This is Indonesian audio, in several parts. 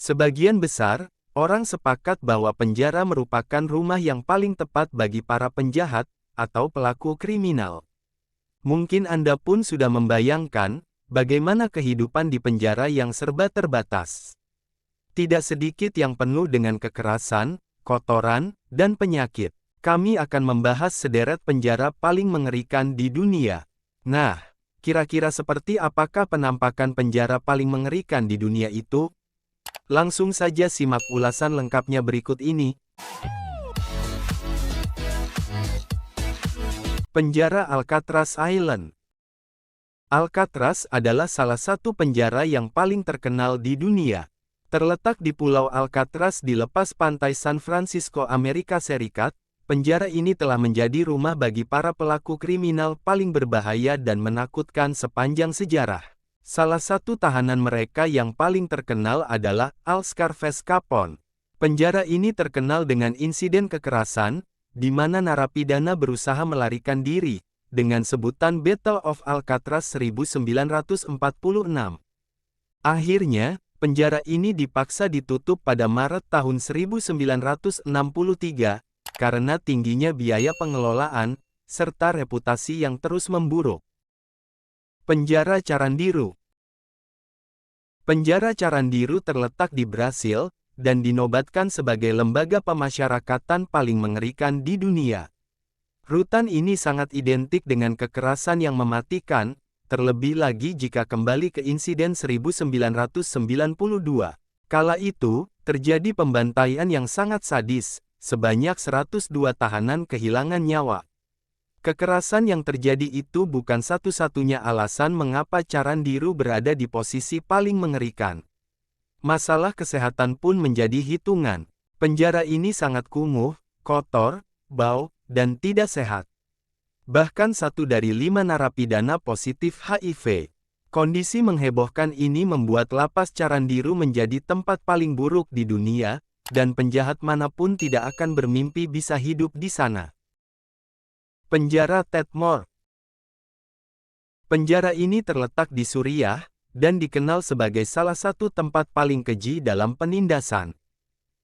Sebagian besar orang sepakat bahwa penjara merupakan rumah yang paling tepat bagi para penjahat atau pelaku kriminal. Mungkin Anda pun sudah membayangkan bagaimana kehidupan di penjara yang serba terbatas. Tidak sedikit yang penuh dengan kekerasan, kotoran, dan penyakit. Kami akan membahas sederet penjara paling mengerikan di dunia. Nah, kira-kira seperti apakah penampakan penjara paling mengerikan di dunia itu? Langsung saja simak ulasan lengkapnya berikut ini. Penjara Alcatraz Island. Alcatraz adalah salah satu penjara yang paling terkenal di dunia. Terletak di Pulau Alcatraz di lepas pantai San Francisco, Amerika Serikat, penjara ini telah menjadi rumah bagi para pelaku kriminal paling berbahaya dan menakutkan sepanjang sejarah. Salah satu tahanan mereka yang paling terkenal adalah Al Scarface Capone. Penjara ini terkenal dengan insiden kekerasan, di mana narapidana berusaha melarikan diri, dengan sebutan Battle of Alcatraz 1946. Akhirnya, penjara ini dipaksa ditutup pada Maret tahun 1963, karena tingginya biaya pengelolaan, serta reputasi yang terus memburuk. Penjara Carandiru. Penjara Carandiru terletak di Brasil, dan dinobatkan sebagai lembaga pemasyarakatan paling mengerikan di dunia. Rutan ini sangat identik dengan kekerasan yang mematikan, terlebih lagi jika kembali ke insiden 1992. Kala itu, terjadi pembantaian yang sangat sadis, sebanyak 102 tahanan kehilangan nyawa. Kekerasan yang terjadi itu bukan satu-satunya alasan mengapa Carandiru berada di posisi paling mengerikan. Masalah kesehatan pun menjadi hitungan. Penjara ini sangat kumuh, kotor, bau, dan tidak sehat. Bahkan 1 dari 5 narapidana positif HIV. Kondisi menghebohkan ini membuat lapas Carandiru menjadi tempat paling buruk di dunia, dan penjahat manapun tidak akan bermimpi bisa hidup di sana. Penjara Tadmor. Penjara ini terletak di Suriah, dan dikenal sebagai salah satu tempat paling keji dalam penindasan.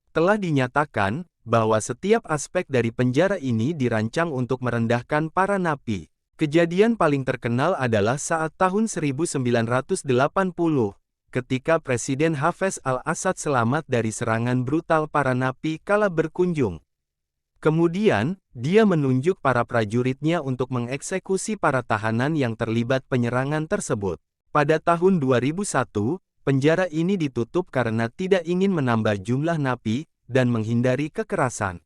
Telah dinyatakan bahwa setiap aspek dari penjara ini dirancang untuk merendahkan para napi. Kejadian paling terkenal adalah saat tahun 1980, ketika Presiden Hafez al-Assad selamat dari serangan brutal para napi kala berkunjung. Kemudian, dia menunjuk para prajuritnya untuk mengeksekusi para tahanan yang terlibat penyerangan tersebut. Pada tahun 2001, penjara ini ditutup karena tidak ingin menambah jumlah napi, dan menghindari kekerasan.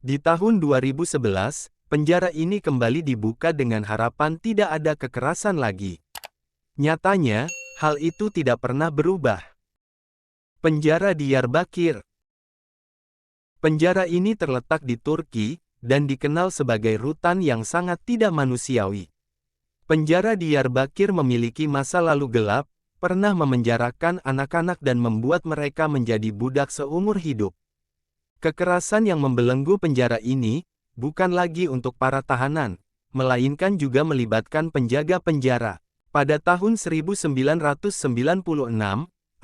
Di tahun 2011, penjara ini kembali dibuka dengan harapan tidak ada kekerasan lagi. Nyatanya, hal itu tidak pernah berubah. Penjara Diyarbakir. Penjara ini terletak di Turki, dan dikenal sebagai rutan yang sangat tidak manusiawi. Penjara Diyarbakir memiliki masa lalu gelap, pernah memenjarakan anak-anak dan membuat mereka menjadi budak seumur hidup. Kekerasan yang membelenggu penjara ini, bukan lagi untuk para tahanan, melainkan juga melibatkan penjaga penjara. Pada tahun 1996,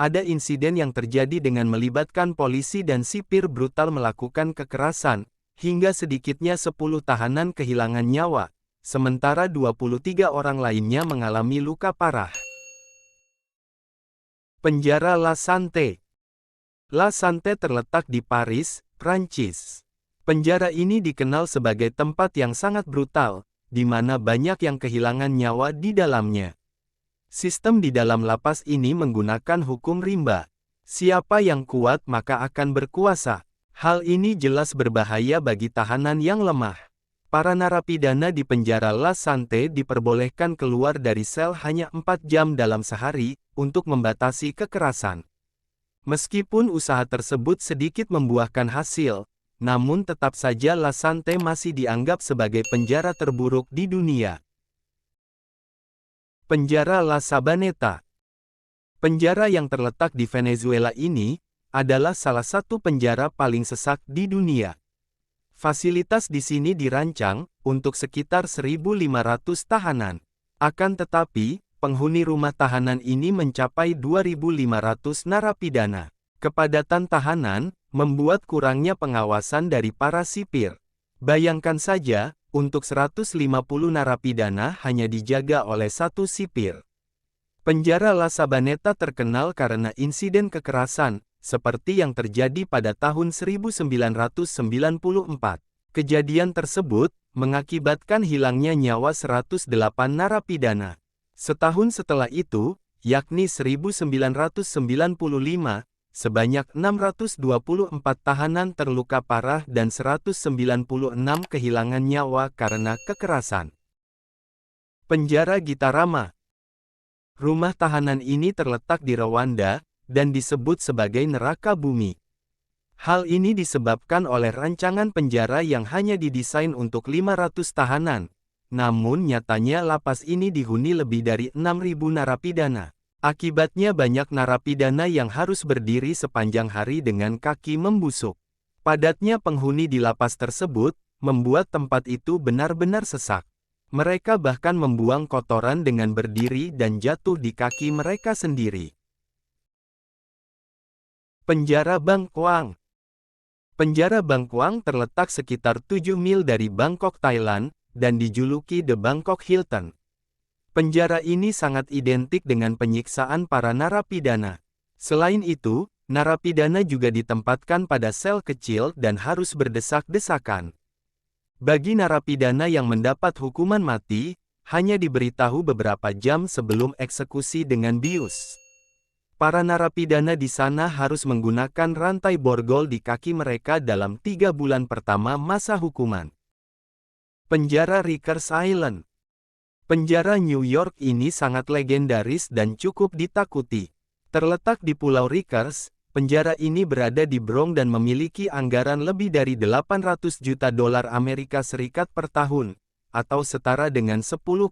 ada insiden yang terjadi dengan melibatkan polisi dan sipir brutal melakukan kekerasan, hingga sedikitnya 10 tahanan kehilangan nyawa, sementara 23 orang lainnya mengalami luka parah. Penjara La Santé. La Santé terletak di Paris, Prancis. Penjara ini dikenal sebagai tempat yang sangat brutal, di mana banyak yang kehilangan nyawa di dalamnya. Sistem di dalam lapas ini menggunakan hukum rimba. Siapa yang kuat maka akan berkuasa. Hal ini jelas berbahaya bagi tahanan yang lemah. Para narapidana di penjara La Santé diperbolehkan keluar dari sel hanya 4 jam dalam sehari, untuk membatasi kekerasan. Meskipun usaha tersebut sedikit membuahkan hasil, namun tetap saja La Santé masih dianggap sebagai penjara terburuk di dunia. Penjara La Sabaneta. Penjara yang terletak di Venezuela ini, adalah salah satu penjara paling sesak di dunia. Fasilitas di sini dirancang, untuk sekitar 1.500 tahanan. Akan tetapi, penghuni rumah tahanan ini mencapai 2.500 narapidana. Kepadatan tahanan membuat kurangnya pengawasan dari para sipir. Bayangkan saja, untuk 150 narapidana hanya dijaga oleh satu sipir. Penjara La Sabaneta terkenal karena insiden kekerasan, seperti yang terjadi pada tahun 1994. Kejadian tersebut mengakibatkan hilangnya nyawa 108 narapidana. Setahun setelah itu, yakni 1995, sebanyak 624 tahanan terluka parah dan 196 kehilangan nyawa karena kekerasan. Penjara Gitarama. Rumah tahanan ini terletak di Rwanda, dan disebut sebagai neraka bumi. Hal ini disebabkan oleh rancangan penjara yang hanya didesain untuk 500 tahanan. Namun nyatanya lapas ini dihuni lebih dari 6.000 narapidana. Akibatnya banyak narapidana yang harus berdiri sepanjang hari dengan kaki membusuk. Padatnya penghuni di lapas tersebut, membuat tempat itu benar-benar sesak. Mereka bahkan membuang kotoran dengan berdiri dan jatuh di kaki mereka sendiri. Penjara Bangkwang. Penjara Bangkwang terletak sekitar 7 mil dari Bangkok, Thailand, dan dijuluki The Bangkok Hilton. Penjara ini sangat identik dengan penyiksaan para narapidana. Selain itu, narapidana juga ditempatkan pada sel kecil dan harus berdesak-desakan. Bagi narapidana yang mendapat hukuman mati, hanya diberitahu beberapa jam sebelum eksekusi dengan bius. Para narapidana di sana harus menggunakan rantai borgol di kaki mereka dalam 3 bulan pertama masa hukuman. Penjara Rikers Island. Penjara New York ini sangat legendaris dan cukup ditakuti. Terletak di Pulau Rikers, penjara ini berada di Bronx dan memiliki anggaran lebih dari 800 juta dolar Amerika Serikat per tahun, atau setara dengan 10,5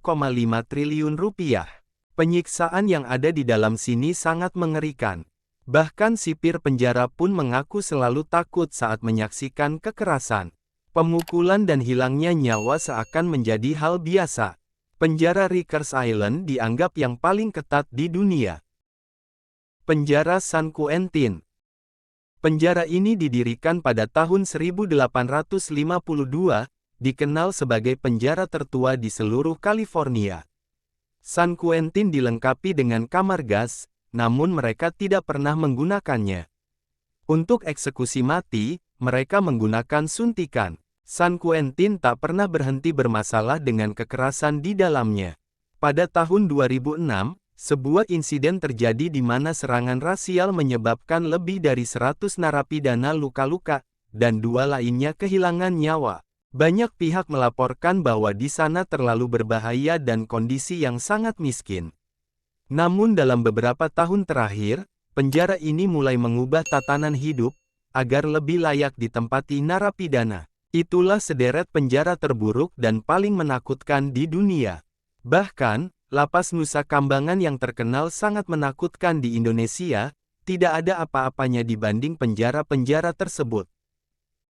triliun rupiah. Penyiksaan yang ada di dalam sini sangat mengerikan. Bahkan sipir penjara pun mengaku selalu takut saat menyaksikan kekerasan. Pemukulan dan hilangnya nyawa seakan menjadi hal biasa. Penjara Rikers Island dianggap yang paling ketat di dunia. Penjara San Quentin. Penjara ini didirikan pada tahun 1852, dikenal sebagai penjara tertua di seluruh California. San Quentin dilengkapi dengan kamar gas, namun mereka tidak pernah menggunakannya. Untuk eksekusi mati, mereka menggunakan suntikan. San Quentin tak pernah berhenti bermasalah dengan kekerasan di dalamnya. Pada tahun 2006, sebuah insiden terjadi di mana serangan rasial menyebabkan lebih dari 100 narapidana luka-luka, dan 2 lainnya kehilangan nyawa. Banyak pihak melaporkan bahwa di sana terlalu berbahaya dan kondisi yang sangat miskin. Namun dalam beberapa tahun terakhir, penjara ini mulai mengubah tatanan hidup, agar lebih layak ditempati narapidana. Itulah sederet penjara terburuk dan paling menakutkan di dunia. Bahkan, lapas Nusa Kambangan yang terkenal sangat menakutkan di Indonesia, tidak ada apa-apanya dibanding penjara-penjara tersebut.